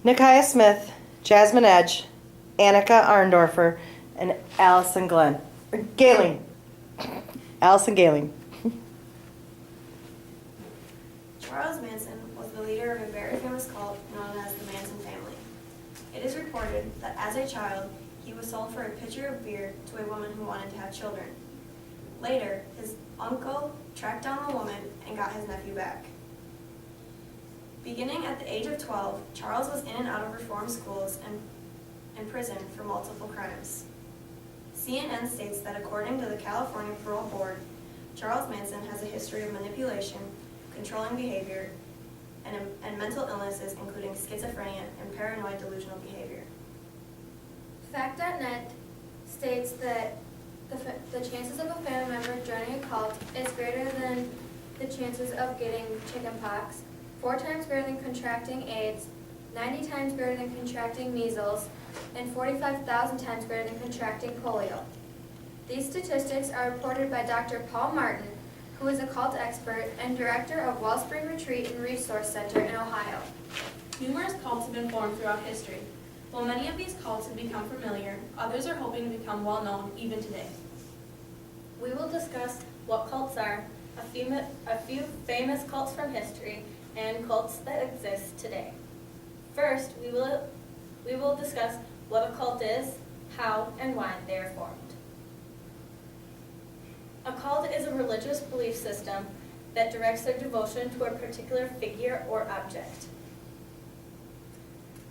Nakia Smith, Jasmine Edge, Annika Arndorfer, and Allison Galing. Allison Galing. Charles Manson was the leader of a very famous cult known as the Manson family. It is reported that as a child, he was sold for a pitcher of beer to a woman who wanted to have children. Later, his uncle tracked down the woman and got his nephew back. Beginning at the age of 12, Charles was in and out of reform schools and in prison for multiple crimes. CNN states that according to the California Parole Board, Charles Manson has a history of manipulation, controlling behavior, and mental illnesses including schizophrenia and paranoid delusional behavior. Fact.net states that the chances of a family member joining a cult is greater than the chances of getting chickenpox, 4 times greater than contracting AIDS, 90 times greater than contracting measles, and 45,000 times greater than contracting polio. These statistics are reported by Dr. Paul Martin, who is a cult expert and director of Wellspring Retreat and Resource Center in Ohio. Numerous cults have been formed throughout history. While many of these cults have become familiar, others are hoping to become well known even today. We will discuss what cults are, a few famous cults from history, and cults that exist today. First, we will discuss what a cult is, how and why they are formed. A cult is a religious belief system that directs their devotion to a particular figure or object.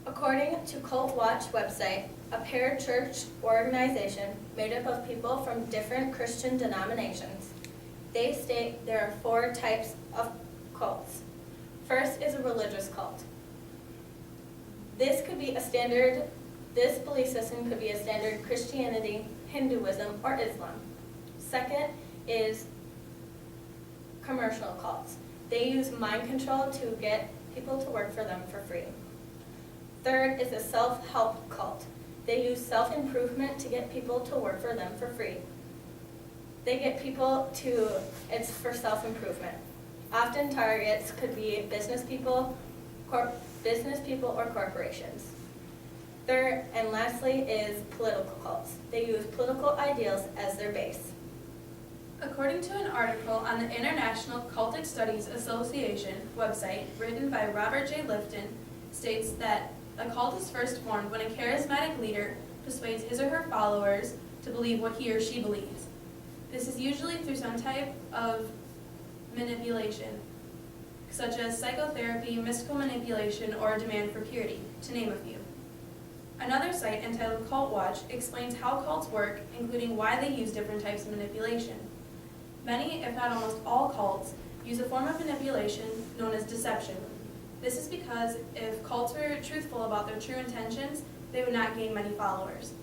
According to Cult Watch website, a parachurch organization made up of people from different Christian denominations. They state there are 4 types of cults. First is a religious cult. This belief system could be a standard Christianity, Hinduism, or Islam. Second is commercial cults. They use mind control to get people to work for them for free. Third is a self-help cult. They use self-improvement to get people to work for them for free. They get people to, it's for self-improvement. Often targets could be business people or corporations. Third and lastly is political cults. They use political ideals as their base. According to an article on the International Cultic Studies Association website written by Robert J. Lifton, states that a cult is first formed when a charismatic leader persuades his or her followers to believe what he or she believes. This is usually through some type of manipulation, such as psychotherapy, mystical manipulation, or a demand for purity, to name a few. Another site entitled Cult Watch explains how cults work, including why they use different types of manipulation. Many, if not almost all cults, use a form of manipulation known as deception. This is because if cults were truthful about their true intentions, they would not gain many followers.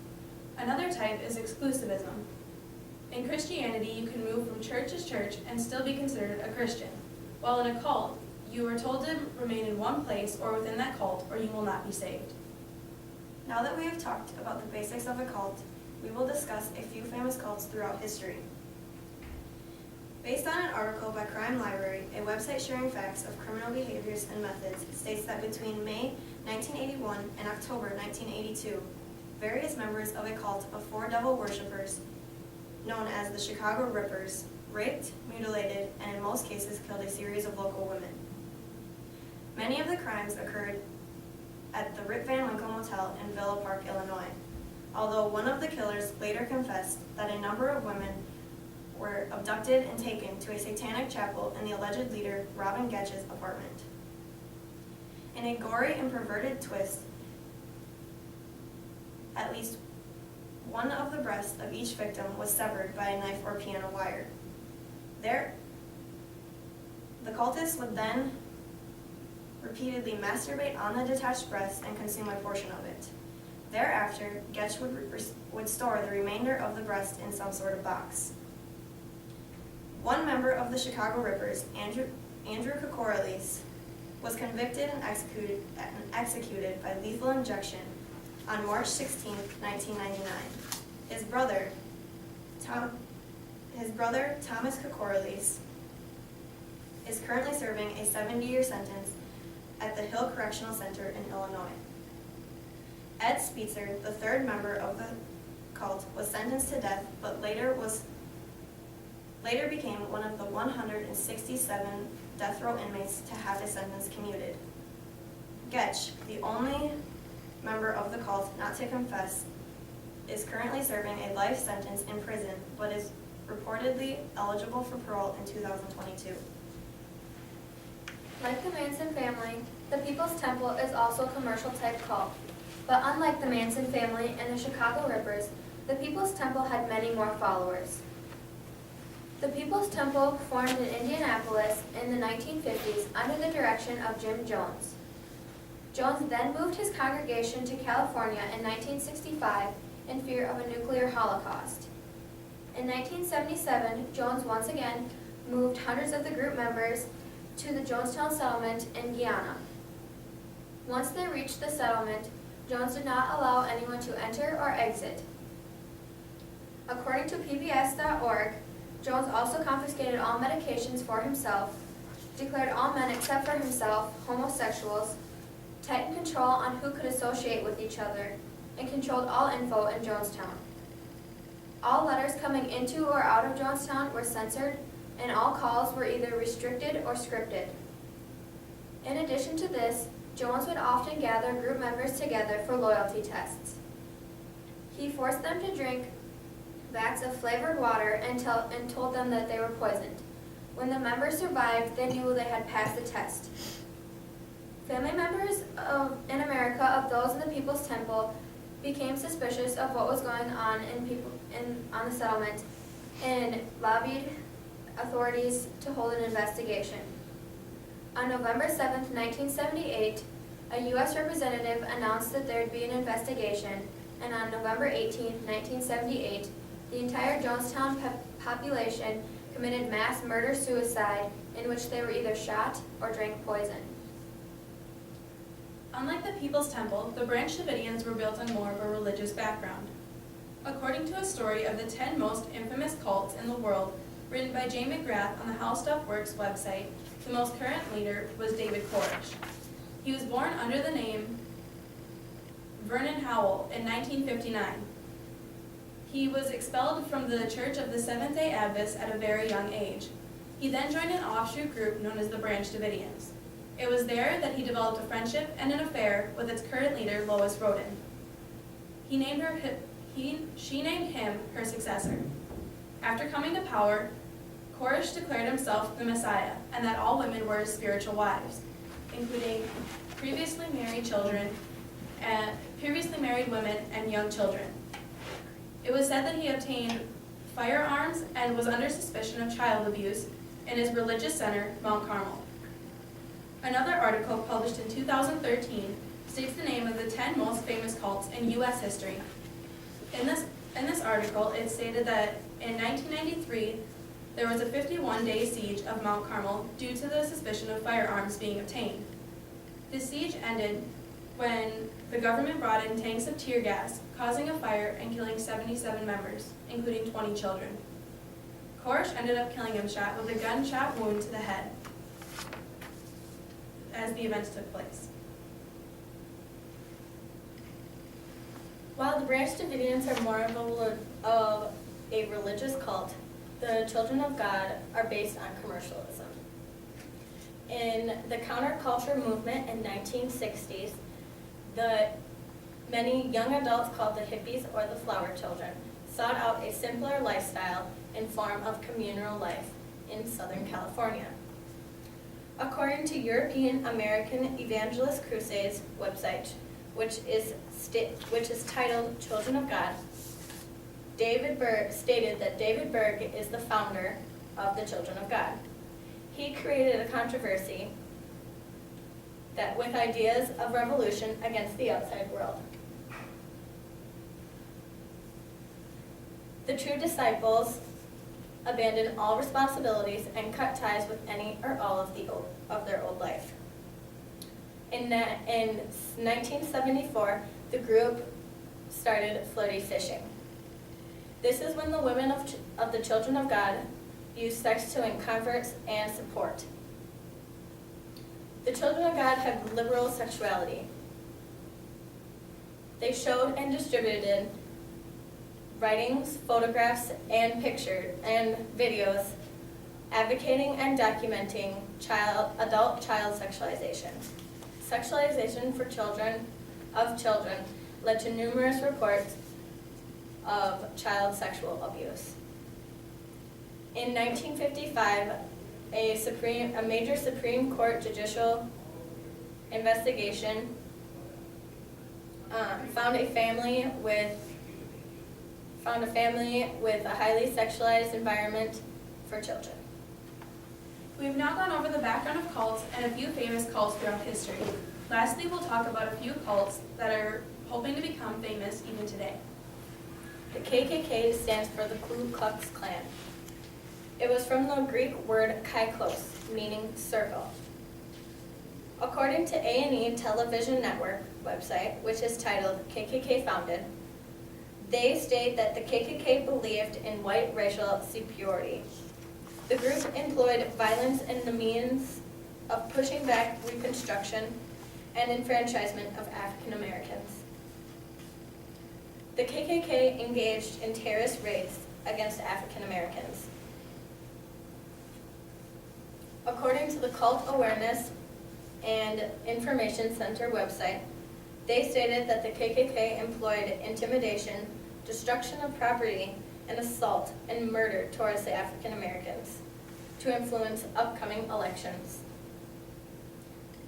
Another type is exclusivism. In Christianity, you can move from church to church and still be considered a Christian, while in a cult, you are told to remain in one place or within that cult, or you will not be saved. Now that we have talked about the basics of a cult, we will discuss a few famous cults throughout history. Based on an article by Crime Library, a website sharing facts of criminal behaviors and methods, states that between May 1981 and October 1982, various members of a cult of 4 devil worshippers, known as the Chicago Rippers, raped, mutilated, and in most cases killed a series of local women. Many of the crimes occurred at the Rip Van Winkle Motel in Villa Park, Illinois, although one of the killers later confessed that a number of women were abducted and taken to a satanic chapel in the alleged leader Robin Getch's apartment. In a gory and perverted twist, at least one of the breasts of each victim was severed by a knife or piano wire. The cultists would then repeatedly masturbate on the detached breast and consume a portion of it. Thereafter, Getch would store the remainder of the breast in some sort of box. One member of the Chicago Rippers, Andrew Kokoraleis, was convicted and executed by lethal injection on March 16, 1999. His brother, Thomas Kokoraleis, is currently serving a 70-year sentence at the Hill Correctional Center in Illinois. Ed Spitzer, the third member of the cult, was sentenced to death, but later became one of the 167 death row inmates to have his sentence commuted. Getch, the only member of the cult not to confess, is currently serving a life sentence in prison, but is reportedly eligible for parole in 2022. Like the Manson family, the People's Temple is also a commercial type cult. But unlike the Manson family and the Chicago Rippers, the People's Temple had many more followers. The People's Temple formed in Indianapolis in the 1950s under the direction of Jim Jones. Jones then moved his congregation to California in 1965 in fear of a nuclear holocaust. In 1977, Jones once again moved hundreds of the group members to the Jonestown settlement in Guyana. Once they reached the settlement, Jones did not allow anyone to enter or exit. According to PBS.org, Jones also confiscated all medications for himself, declared all men except for himself homosexuals, tightened control on who could associate with each other, and controlled all info in Jonestown. All letters coming into or out of Jonestown were censored, and all calls were either restricted or scripted. In addition to this, Jones would often gather group members together for loyalty tests. He forced them to drink vats of flavored water and told them that they were poisoned. When the members survived, they knew they had passed the test. Family members in America of those in the People's Temple became suspicious of what was going on on the settlement and lobbied authorities to hold an investigation. On November 7, 1978, a U.S. representative announced that there would be an investigation, and on November 18, 1978, the entire Jonestown population committed mass murder-suicide in which they were either shot or drank poison. Unlike the People's Temple, the Branch Davidians were built on more of a religious background. According to a story of the 10 most infamous cults in the world, written by Jay McGrath on the How Stuff Works website, the most current leader was David Koresh. He was born under the name Vernon Howell in 1959. He was expelled from the Church of the Seventh-day Adventists at a very young age. He then joined an offshoot group known as the Branch Davidians. It was there that he developed a friendship and an affair with its current leader, Lois Roden. She named him her successor. After coming to power, Koresh declared himself the Messiah and that all women were his spiritual wives, including previously married women and young children. It was said that he obtained firearms and was under suspicion of child abuse in his religious center, Mount Carmel. Another article published in 2013 states the name of the 10 most famous cults in U.S. history. In this article, it stated that in 1993, there was a 51-day siege of Mount Carmel due to the suspicion of firearms being obtained. The siege ended when the government brought in tanks of tear gas, causing a fire and killing 77 members, including 20 children. Koresh ended up killing himself with a gunshot wound to the head as the events took place. While the Branch Davidians are more of a religious cult, the Children of God are based on commercialism. In the counterculture movement in 1960s, many young adults called the hippies or the flower children sought out a simpler lifestyle in form of communal life in Southern California. According to European American Evangelist Crusades website, which is titled Children of God, David Berg stated that David Berg is the founder of the Children of God. He created a controversy that with ideas of revolution against the outside world. The true disciples abandoned all responsibilities and cut ties with any or all of their old life. In 1974, the group started flirty fishing. This is when the women of the Children of God used sex to win converts and support. The Children of God have liberal sexuality. They showed and distributed writings, photographs, and pictures and videos advocating and documenting adult child sexualization. Sexualization for children led to numerous reports of child sexual abuse. In 1955, a major Supreme Court judicial investigation found a family with a highly sexualized environment for children. We've now gone over the background of cults and a few famous cults throughout history. Lastly, we'll talk about a few cults that are hoping to become famous even today. The KKK stands for the Ku Klux Klan. It was from the Greek word kaikos, meaning circle. According to A&E Television Network website, which is titled KKK Founded, they state that the KKK believed in white racial superiority. The group employed violence and the means of pushing back Reconstruction and enfranchisement of African Americans. The KKK engaged in terrorist raids against African Americans. According to the Cult Awareness and Information Center website, they stated that the KKK employed intimidation, destruction of property, and assault and murder towards the African Americans to influence upcoming elections.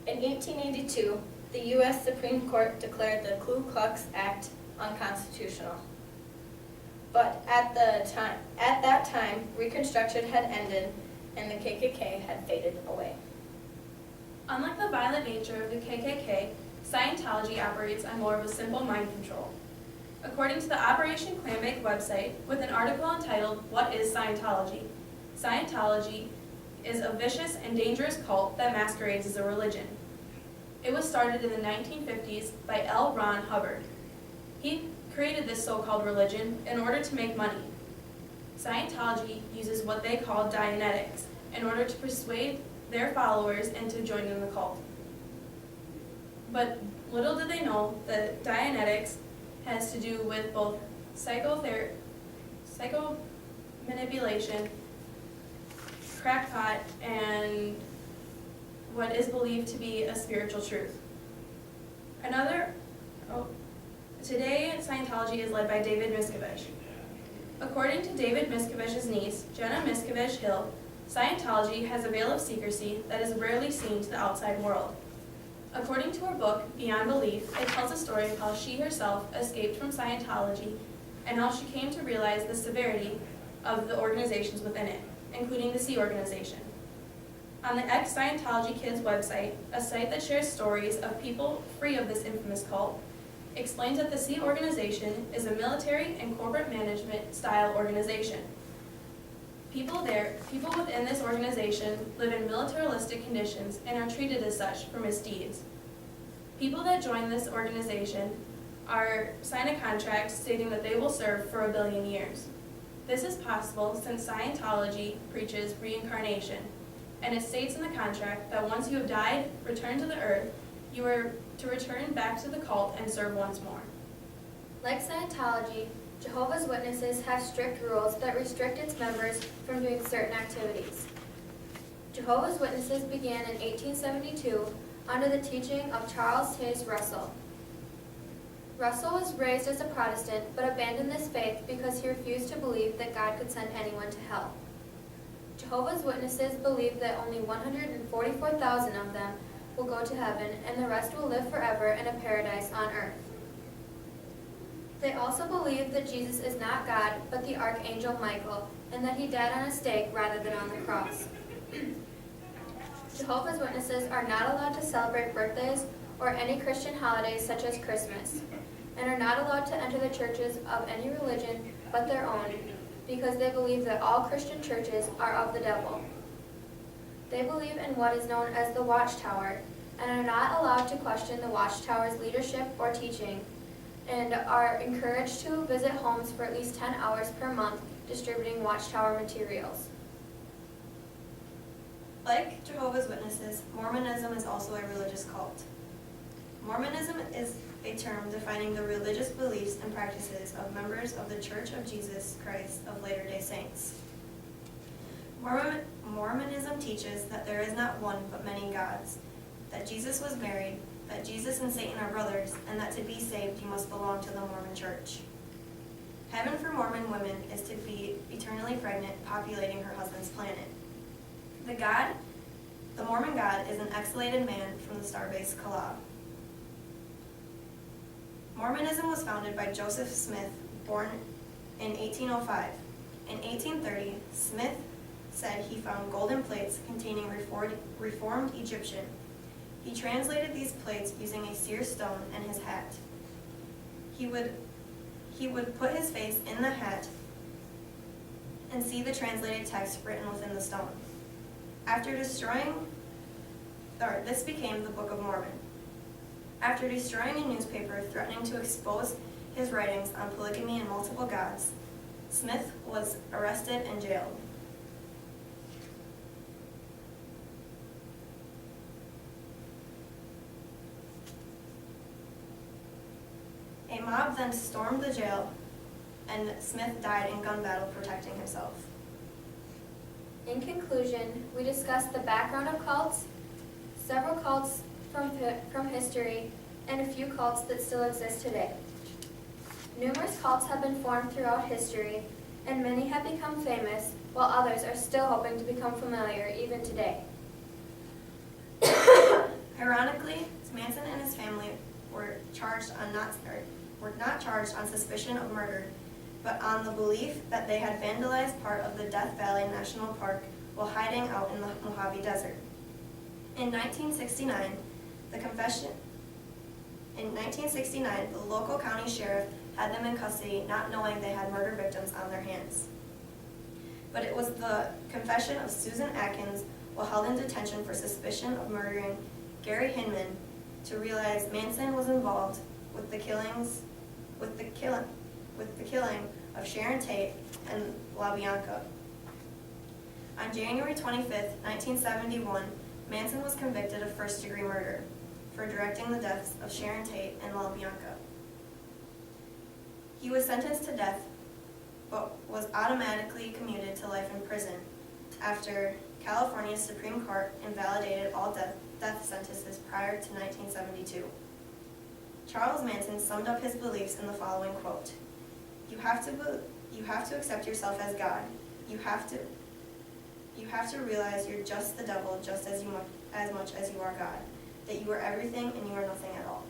In 1882, the U.S. Supreme Court declared the Ku Klux Act unconstitutional. But at that time, Reconstruction had ended and the KKK had faded away. Unlike the violent nature of the KKK, Scientology operates on more of a simple mind control. According to the Operation Clambake website, with an article entitled, "What is Scientology?" Scientology is a vicious and dangerous cult that masquerades as a religion. It was started in the 1950s by L. Ron Hubbard. He created this so-called religion in order to make money. Scientology uses what they call Dianetics in order to persuade their followers into joining the cult. But little did they know that Dianetics has to do with both psycho-manipulation, crackpot, and what is believed to be a spiritual truth. Today, Scientology is led by David Miscavige. According to David Miscavige's niece, Jenna Miscavige Hill, Scientology has a veil of secrecy that is rarely seen to the outside world. According to her book, Beyond Belief, it tells a story of how she herself escaped from Scientology and how she came to realize the severity of the organizations within it, including the Sea Organization. On the ex-Scientology Kids website, a site that shares stories of people free of this infamous cult, explains that the Sea Organization is a military and corporate management style organization. People within this organization live in militaristic conditions and are treated as such for misdeeds. People that join this organization sign a contract stating that they will serve for 1 billion years. This is possible since Scientology preaches reincarnation, and it states in the contract that once you have died, returned to the earth, you are to return back to the cult and serve once more. Like Scientology, Jehovah's Witnesses have strict rules that restrict its members from doing certain activities. Jehovah's Witnesses began in 1872 under the teaching of Charles Taze Russell. Russell was raised as a Protestant but abandoned this faith because he refused to believe that God could send anyone to hell. Jehovah's Witnesses believe that only 144,000 of them will go to heaven and the rest will live forever in a paradise on earth. They also believe that Jesus is not God, but the Archangel Michael, and that he died on a stake rather than on the cross. Jehovah's Witnesses are not allowed to celebrate birthdays or any Christian holidays such as Christmas, and are not allowed to enter the churches of any religion but their own, because they believe that all Christian churches are of the devil. They believe in what is known as the Watchtower, and are not allowed to question the Watchtower's leadership or teaching, and are encouraged to visit homes for at least 10 hours per month distributing Watchtower materials. Like Jehovah's Witnesses, Mormonism is also a religious cult. Mormonism is a term defining the religious beliefs and practices of members of the Church of Jesus Christ of Latter-day Saints. Mormonism teaches that there is not one but many gods, that Jesus was married, that Jesus and Satan are brothers, and that to be saved you must belong to the Mormon Church. Heaven for Mormon women is to be eternally pregnant, populating her husband's planet. The Mormon God is an exhalated man from the starbase Kala. Mormonism was founded by Joseph Smith, born in 1805. In 1830, Smith said he found golden plates containing reformed Egyptian. He translated these plates using a seer stone and his hat. He would put his face in the hat and see the translated text written within the stone. This became the Book of Mormon. After destroying a newspaper threatening to expose his writings on polygamy and multiple gods, Smith was arrested and jailed. A mob then stormed the jail, and Smith died in gun battle protecting himself. In conclusion, we discussed the background of cults, several cults from history, and a few cults that still exist today. Numerous cults have been formed throughout history, and many have become famous, while others are still hoping to become familiar even today. Ironically, Manson and his family were not charged on suspicion of murder, but on the belief that they had vandalized part of the Death Valley National Park while hiding out in the Mojave Desert. In 1969, the local county sheriff had them in custody, not knowing they had murder victims on their hands. But it was the confession of Susan Atkins while held in detention for suspicion of murdering Gary Hinman to realize Manson was involved with the killing of Sharon Tate and LaBianca. On January 25, 1971, Manson was convicted of first-degree murder for directing the deaths of Sharon Tate and LaBianca. He was sentenced to death, but was automatically commuted to life in prison after California's Supreme Court invalidated all death sentences prior to 1972. Charles Manson summed up his beliefs in the following quote: You have to accept yourself as God. You have to realize you're just the devil just as much as you are God. That you are everything and you are nothing at all.